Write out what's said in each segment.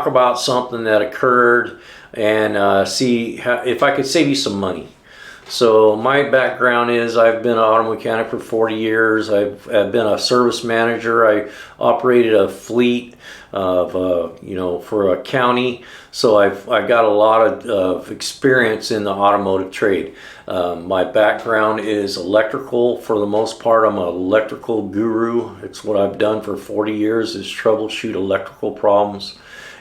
talk about something that occurred and see if I could save you some money. So my background is I've been an auto mechanic for 40 years. I've been a service manager. I operated a fleet of, for a county. So I've got a lot of experience in the automotive trade. My background is electrical for the most part. I'm an electrical guru. It's what I've done for 40 years is troubleshoot electrical problems.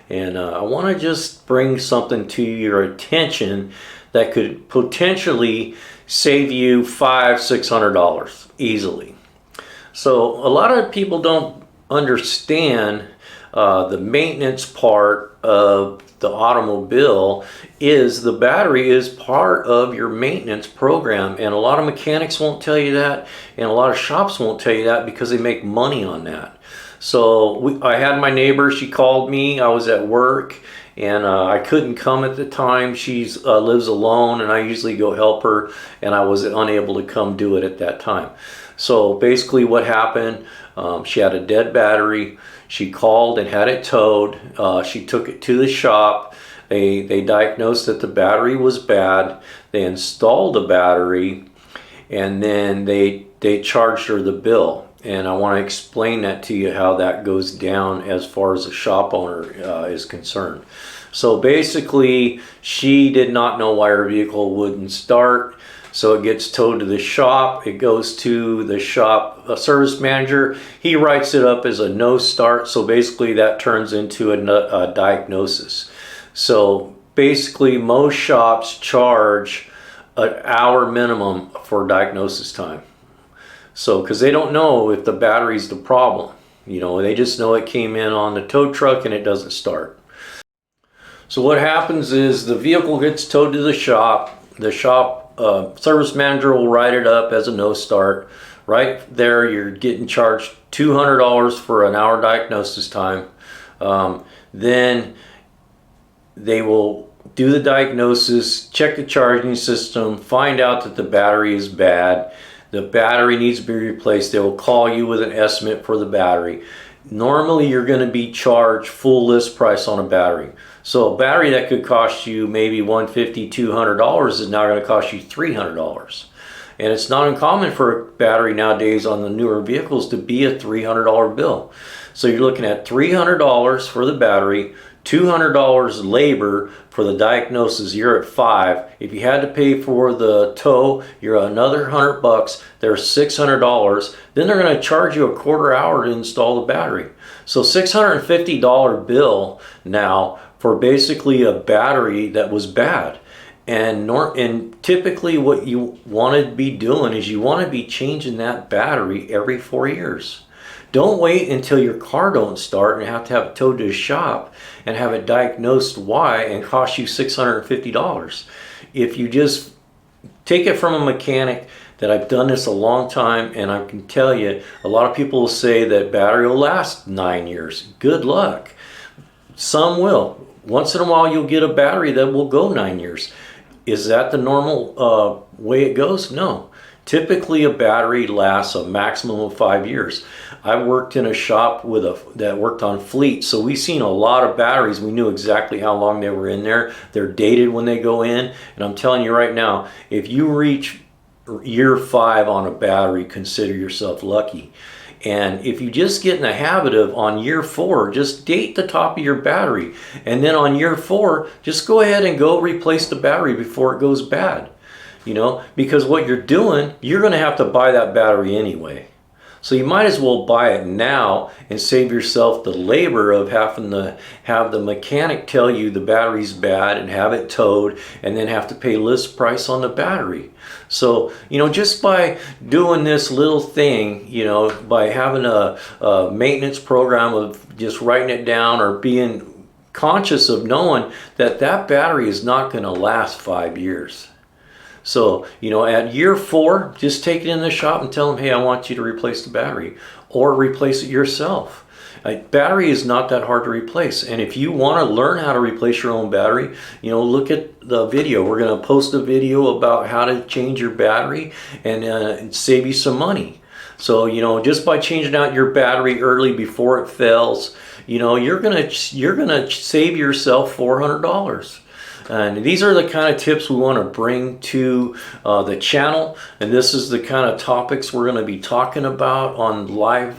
And I want to just bring something to your attention that could potentially save you $500–600 easily. So a lot of people don't understand the maintenance part of the automobile is the battery is part of your maintenance program, and a lot of mechanics won't tell you that, and a lot of shops won't tell you that because they make money on that. So I had my neighbor, she called me, I was at work, and I couldn't come at the time. She lives alone, and I usually go help her, and I was unable to come do it at that time. So basically what happened, she had a dead battery. She called and had it towed. She took it to the shop. They diagnosed that the battery was bad. They installed the battery, and then they charged her the bill. And I want to explain that to you, how that goes down as far as the shop owner is concerned. So basically, she did not know why her vehicle wouldn't start. So it gets towed to the shop. It goes to the shop service manager. He writes it up as a no start. So basically that turns into a diagnosis. So basically most shops charge an hour minimum for diagnosis time. So, because they don't know if the battery's the problem. They just know it came in on the tow truck and it doesn't start. So what happens is the vehicle gets towed to the shop. The shop service manager will write it up as a no start. Right there, you're getting charged $200 for an hour diagnosis time. Then they will do the diagnosis, check the charging system, find out that the battery is bad. The battery needs to be replaced. They will call you with an estimate for the battery. Normally, you're going to be charged full list price on a battery. So a battery that could cost you maybe $150, $200 is now going to cost you $300. And it's not uncommon for a battery nowadays on the newer vehicles to be a $300 bill. So you're looking at $300 for the battery, $200 labor for the diagnosis. You're at $500. If you had to pay for the tow, you're another $100. There's $600. Then they're going to charge you a quarter hour to install the battery. So $650 bill now for basically a battery that was bad. And typically what you want to be doing is you want to be changing that battery every 4 years. Don't wait until your car don't start and have to have it towed to a shop and have it diagnosed why and cost you $650. If you just take it from a mechanic that I've done this a long time, and I can tell you, a lot of people will say that battery will last 9 years. Good luck. Some will. Once in a while you'll get a battery that will go 9 years. Is that the normal way it goes? No. Typically a battery lasts a maximum of 5 years. I worked in a shop that worked on fleet, so we've seen a lot of batteries. We knew exactly how long they were in there. They're dated when they go in, and I'm telling you right now, if you reach year 5 on a battery, consider yourself lucky. And if you just get in the habit of on year 4, just date the top of your battery, and then on year 4, just go ahead and go replace the battery before it goes bad. Because what you're doing, you're going to have to buy that battery anyway. So you might as well buy it now and save yourself the labor of having to have the mechanic tell you the battery's bad and have it towed and then have to pay list price on the battery. So, just by doing this little thing, by having a maintenance program of just writing it down or being conscious of knowing that battery is not going to last 5 years. So, at year 4, just take it in the shop and tell them, hey, I want you to replace the battery, or replace it yourself. Battery is not that hard to replace. And if you want to learn how to replace your own battery, look at the video. We're going to post a video about how to change your battery and save you some money. So, just by changing out your battery early before it fails, you're gonna save yourself $400. And these are the kind of tips we want to bring to the channel. And this is the kind of topics we're going to be talking about on live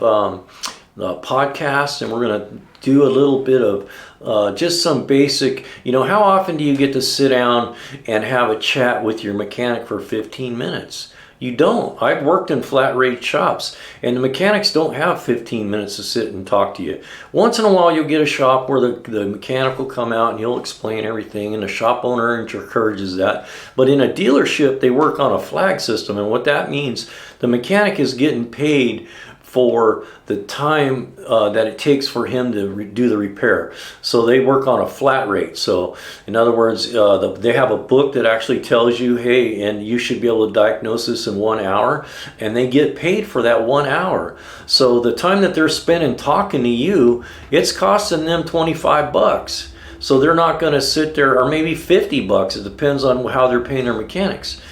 podcast. And we're going to do a little bit of just some basic, how often do you get to sit down and have a chat with your mechanic for 15 minutes? You don't. I've worked in flat rate shops, and the mechanics don't have 15 minutes to sit and talk to you. Once in a while, you'll get a shop where the mechanic will come out and he'll explain everything, and the shop owner encourages that. But in a dealership, they work on a flag system, and what that means, the mechanic is getting paid for the time that it takes for him to do the repair. So they work on a flat rate. So in other words, they have a book that actually tells you, hey, and you should be able to diagnose this in 1 hour, and they get paid for that 1 hour. So the time that they're spending talking to you, it's costing them $25. So they're not going to sit there, or maybe $50. It depends on how they're paying their mechanics.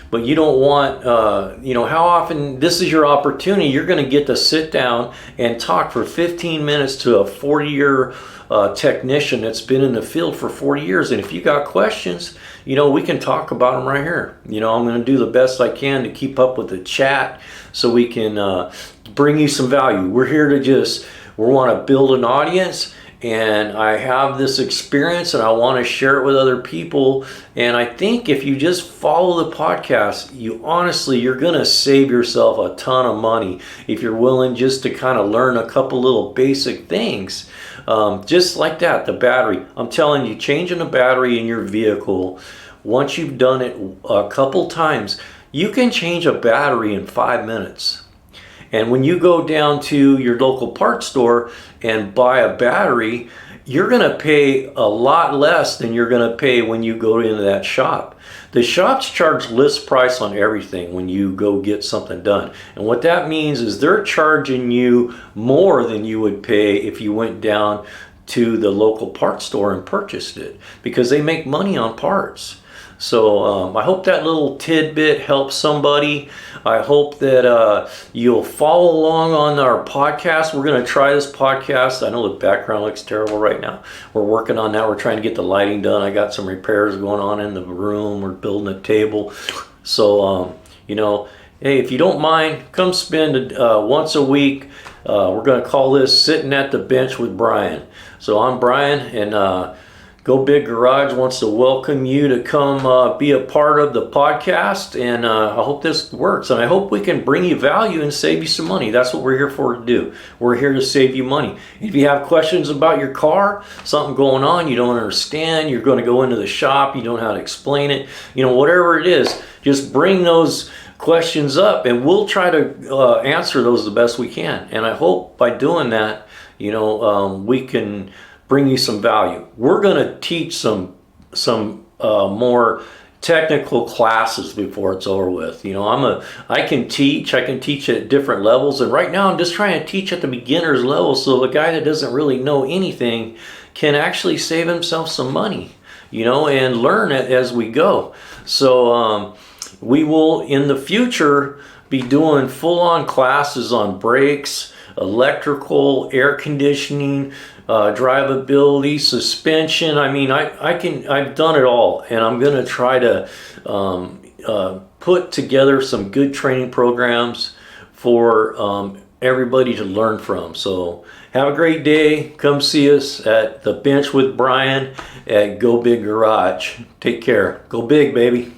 But you don't want, how often, this is your opportunity. You're going to get to sit down and talk for 15 minutes to a 40-year technician that's been in the field for 40 years. And if you got questions, we can talk about them right here. I'm going to do the best I can to keep up with the chat so we can bring you some value. We're here to we want to build an audience. And I have this experience and I want to share it with other people. And I think if you just follow the podcast, you're going to save yourself a ton of money if you're willing just to kind of learn a couple little basic things. Just like that, the battery. I'm telling you, changing the battery in your vehicle, once you've done it a couple times, you can change a battery in 5 minutes. And when you go down to your local parts store and buy a battery, you're going to pay a lot less than you're going to pay when you go into that shop. The shops charge list price on everything when you go get something done. And what that means is they're charging you more than you would pay if you went down to the local parts store and purchased it, because they make money on parts. So I hope that little tidbit helps somebody. I hope that you'll follow along on our podcast. We're going to try this podcast. I know the background looks terrible right now. We're working on that. We're trying to get the lighting done. I got some repairs going on in the room. We're building a table. So, hey, if you don't mind, come spend once a week. We're going to call this Sitting at the Bench with Brian. So I'm Brian, and Go Big Garage wants to welcome you to come be a part of the podcast, and I hope this works, and I hope we can bring you value and save you some money. That's what we're here for to do. We're here to save you money. If you have questions about your car, something going on, you don't understand, you're going to go into the shop, you don't know how to explain it, whatever it is, just bring those questions up, and we'll try to answer those the best we can. And I hope by doing that, we can bring you some value. We're going to teach some more technical classes before it's over with. I can teach at different levels, and right now I'm just trying to teach at the beginner's level, so the guy that doesn't really know anything can actually save himself some money, and learn it as we go. So we will in the future be doing full-on classes on brakes, electrical, air conditioning, drivability, suspension. I mean, I've done it all, and I'm going to try to put together some good training programs for everybody to learn from. So have a great day. Come see us at the Bench with Brian at Go Big Garage. Take care. Go big, baby.